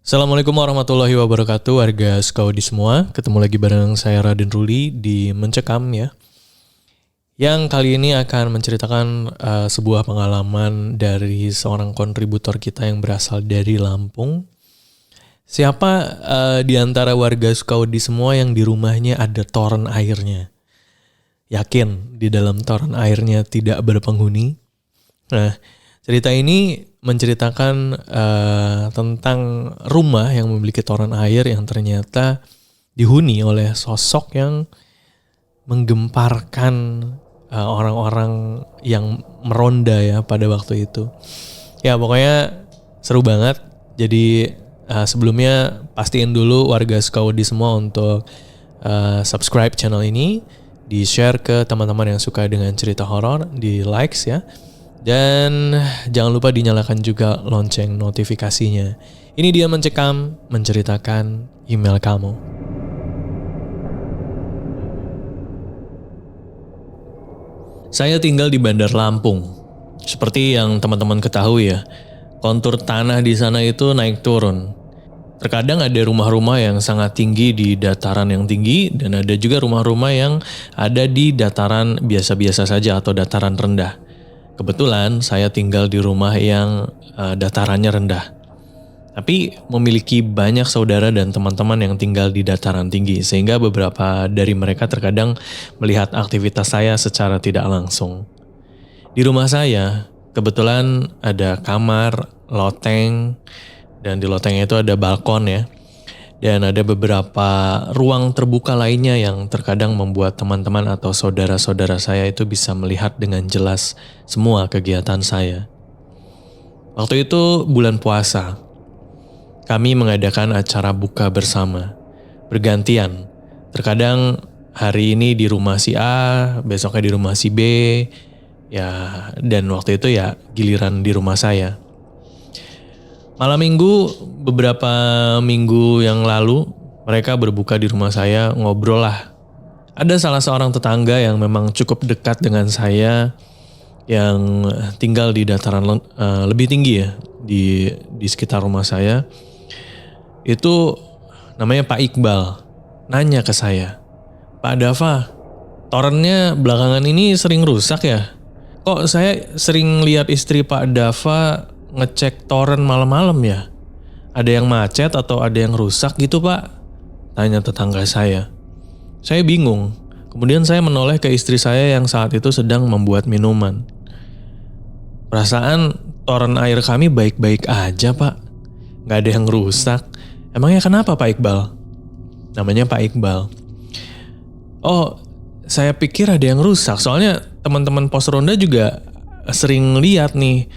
Assalamualaikum warahmatullahi wabarakatuh, warga Skaudi semua. Ketemu lagi bareng saya Raden Ruli di Mencekam ya. Yang kali ini akan menceritakan sebuah pengalaman dari seorang kontributor kita yang berasal dari Lampung. Siapa di antara warga Skaudi semua yang di rumahnya ada toren airnya? Yakin di dalam toren airnya tidak berpenghuni? Nah, cerita ini menceritakan tentang rumah yang memiliki toren air yang ternyata dihuni oleh sosok yang menggemparkan orang-orang yang meronda ya pada waktu itu. Ya pokoknya seru banget. Jadi sebelumnya pastiin dulu warga Skaudi semua untuk subscribe channel ini, di-share ke teman-teman yang suka dengan cerita horor, di likes ya. Dan jangan lupa dinyalakan juga lonceng notifikasinya. Ini dia Mencekam, menceritakan email kamu. Saya tinggal di Bandar Lampung. Seperti yang teman-teman ketahui ya, kontur tanah di sana itu naik turun. Terkadang ada rumah-rumah yang sangat tinggi di dataran yang tinggi, dan ada juga rumah-rumah yang ada di dataran biasa-biasa saja atau dataran rendah. Kebetulan saya tinggal di rumah yang datarannya rendah. Tapi memiliki banyak saudara dan teman-teman yang tinggal di dataran tinggi. Sehingga beberapa dari mereka terkadang melihat aktivitas saya secara tidak langsung. Di rumah saya kebetulan ada kamar, loteng, dan di loteng itu ada balkon ya. Dan ada beberapa ruang terbuka lainnya yang terkadang membuat teman-teman atau saudara-saudara saya itu bisa melihat dengan jelas semua kegiatan saya. Waktu itu bulan puasa. Kami mengadakan acara buka bersama. Bergantian. Terkadang hari ini di rumah si A, besoknya di rumah si B. Ya, dan waktu itu ya giliran di rumah saya. Malam minggu, beberapa minggu yang lalu, mereka berbuka di rumah saya, ngobrol lah. Ada salah seorang tetangga yang memang cukup dekat dengan saya, yang tinggal di dataran lebih tinggi ya, di sekitar rumah saya. Itu namanya Pak Iqbal, nanya ke saya, "Pak Dava, torennya belakangan ini sering rusak ya? Kok saya sering lihat istri Pak Dava ngecek toren malam-malam ya? Ada yang macet atau ada yang rusak gitu Pak?" Tanya tetangga saya. Saya bingung. Kemudian saya menoleh ke istri saya yang saat itu sedang membuat minuman. "Perasaan toren air kami baik-baik aja Pak. Gak ada yang rusak. Emangnya kenapa Pak Iqbal?" Namanya Pak Iqbal. "Oh, saya pikir ada yang rusak. Soalnya teman-teman pos ronda juga sering lihat nih.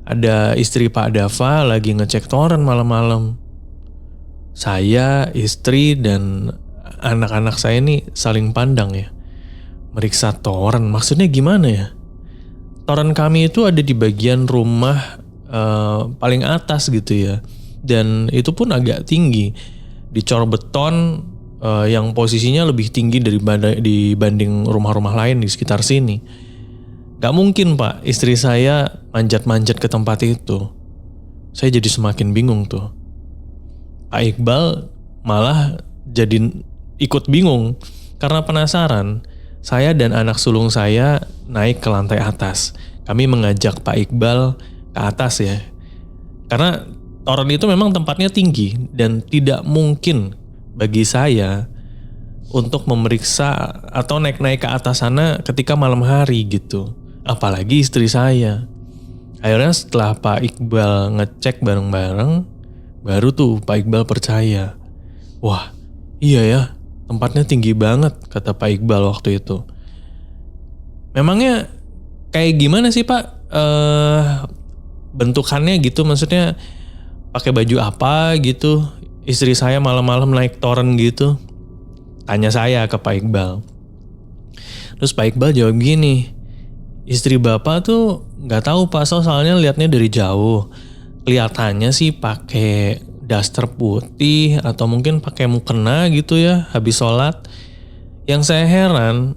Ada istri Pak Dava lagi ngecek toren malam-malam." Saya, istri, dan anak-anak saya ini saling pandang ya. Meriksa toren, maksudnya gimana ya? Toren kami itu ada di bagian rumah paling atas gitu ya. Dan itu pun agak tinggi. Dicor beton yang posisinya lebih tinggi dibanding rumah-rumah lain di sekitar sini. Gak mungkin Pak, istri saya manjat-manjat ke tempat itu. Saya jadi semakin bingung tuh. Pak Iqbal malah jadi ikut bingung. Karena penasaran, saya dan anak sulung saya naik ke lantai atas. Kami mengajak Pak Iqbal ke atas ya. Karena toren itu memang tempatnya tinggi dan tidak mungkin bagi saya untuk memeriksa atau naik-naik ke atas sana ketika malam hari gitu. Apalagi istri saya. Akhirnya setelah Pak Iqbal ngecek bareng-bareng, baru tuh Pak Iqbal percaya. "Wah, iya ya, tempatnya tinggi banget," kata Pak Iqbal waktu itu. "Memangnya kayak gimana sih Pak bentukannya gitu? Maksudnya pakai baju apa gitu? Istri saya malam-malam naik toren gitu?" Tanya saya ke Pak Iqbal. Terus Pak Iqbal jawab gini, "Istri bapak tuh nggak tahu Pak, soalnya liatnya dari jauh. Kelihatannya sih pakai daster putih atau mungkin pakai mukena gitu ya habis sholat. Yang saya heran,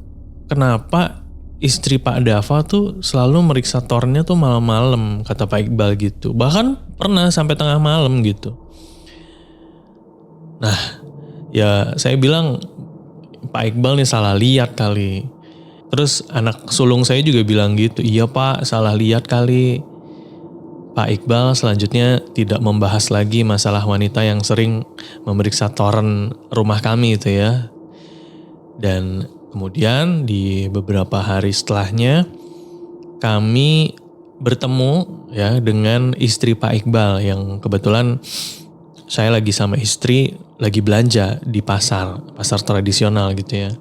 kenapa istri Pak Dava tuh selalu meriksa torennya tuh malam-malam," kata Pak Iqbal gitu. Bahkan pernah sampai tengah malam gitu. Nah, ya saya bilang Pak Iqbal nih salah lihat kali. Terus anak sulung saya juga bilang gitu, iya Pak salah lihat kali. Pak Iqbal selanjutnya tidak membahas lagi masalah wanita yang sering memeriksa toren rumah kami itu ya. Dan kemudian di beberapa hari setelahnya kami bertemu ya dengan istri Pak Iqbal yang kebetulan saya lagi sama istri lagi belanja di pasar tradisional gitu ya.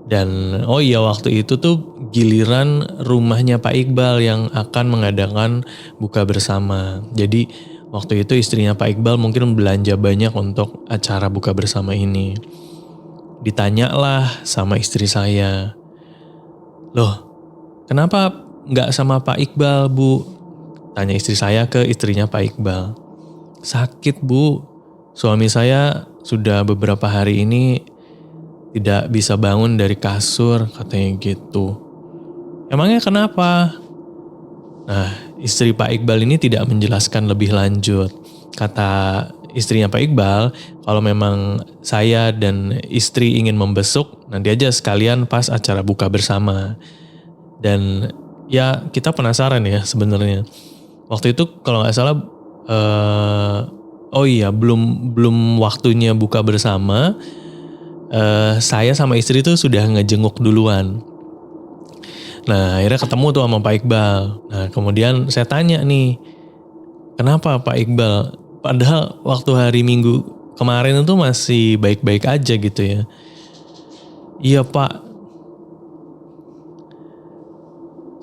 Dan oh iya waktu itu tuh giliran rumahnya Pak Iqbal yang akan mengadakan buka bersama. Jadi waktu itu istrinya Pak Iqbal mungkin belanja banyak untuk acara buka bersama ini. Ditanyalah sama istri saya, loh kenapa nggak sama Pak Iqbal Bu? Tanya istri saya ke istrinya Pak Iqbal. Sakit Bu, suami saya sudah beberapa hari ini tidak bisa bangun dari kasur, katanya gitu. Emangnya kenapa? Nah, istri Pak Iqbal ini tidak menjelaskan lebih lanjut. Kata istrinya Pak Iqbal, kalau memang saya dan istri ingin membesuk, nanti aja sekalian pas acara buka bersama. Dan ya kita penasaran ya sebenarnya. Waktu itu kalau nggak salah, belum waktunya buka bersama. Saya sama istri tuh sudah ngejenguk duluan. Nah akhirnya ketemu tuh sama Pak Iqbal. Nah kemudian saya tanya nih, kenapa Pak Iqbal? Padahal waktu hari Minggu kemarin itu masih baik-baik aja gitu ya. Iya Pak,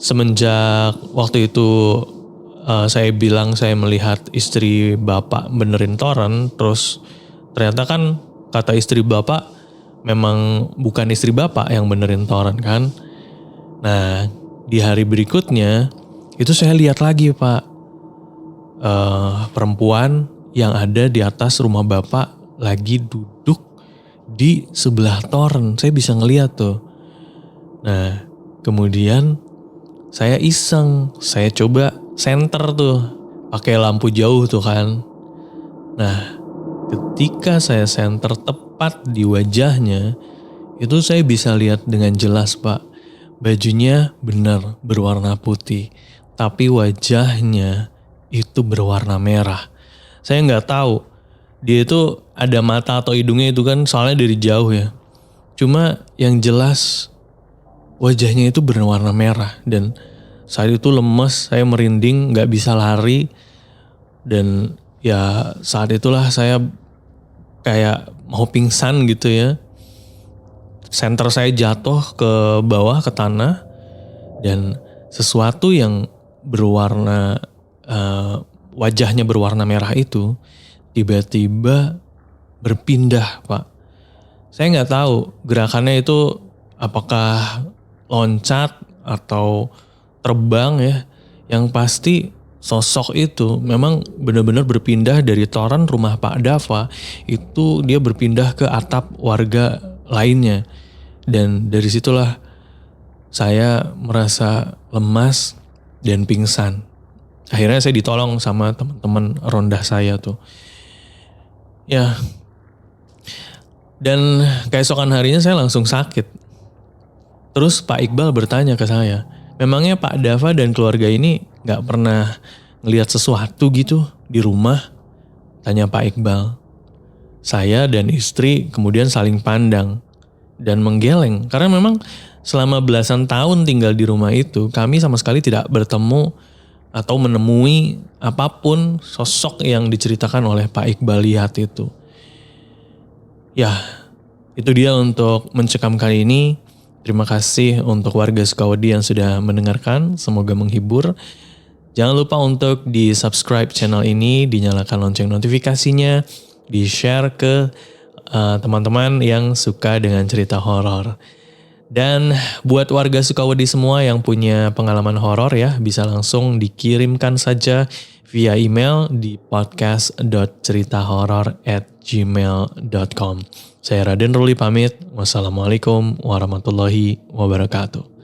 semenjak waktu itu saya bilang saya melihat istri Bapak benerin toren, terus ternyata kan kata istri Bapak, memang bukan istri Bapak yang benerin toren kan. Nah di hari berikutnya itu saya lihat lagi Pak, perempuan yang ada di atas rumah Bapak lagi duduk di sebelah toren. Saya bisa ngeliat tuh. Nah kemudian saya iseng, saya coba senter tuh pakai lampu jauh tuh kan. Nah ketika saya senter tepat di wajahnya, itu saya bisa lihat dengan jelas Pak. Bajunya benar berwarna putih, tapi wajahnya itu berwarna merah. Saya nggak tahu dia itu ada mata atau hidungnya itu kan soalnya dari jauh ya. Cuma yang jelas wajahnya itu berwarna merah dan saat itu lemes, saya merinding, nggak bisa lari. Dan ya saat itulah saya kayak mau pingsan gitu ya. Senter saya jatuh ke bawah ke tanah dan sesuatu yang berwarna wajahnya berwarna merah itu tiba-tiba berpindah Pak. Saya nggak tahu gerakannya itu apakah loncat atau terbang ya. Yang pasti sosok itu memang benar-benar berpindah dari toren rumah Pak Dava, itu dia berpindah ke atap warga lainnya. Dan dari situlah saya merasa lemas dan pingsan. Akhirnya saya ditolong sama teman-teman ronda saya tuh. Ya. Dan keesokan harinya saya langsung sakit. Terus Pak Iqbal bertanya ke saya, memangnya Pak Dava dan keluarga ini gak pernah ngelihat sesuatu gitu di rumah? Tanya Pak Iqbal. Saya dan istri kemudian saling pandang dan menggeleng. Karena memang selama belasan tahun tinggal di rumah itu, kami sama sekali tidak bertemu atau menemui apapun sosok yang diceritakan oleh Pak Iqbal lihat itu. Ya, itu dia untuk mencekam kali ini. Terima kasih untuk warga Sukawedi yang sudah mendengarkan. Semoga menghibur. Jangan lupa untuk di-subscribe channel ini, dinyalakan lonceng notifikasinya, di-share ke teman-teman yang suka dengan cerita horor. Dan buat warga Sukawedi semua yang punya pengalaman horor ya, bisa langsung dikirimkan saja via email di podcast.ceritahoror@gmail.com. Saya Raden Ruli pamit. Wassalamualaikum warahmatullahi wabarakatuh.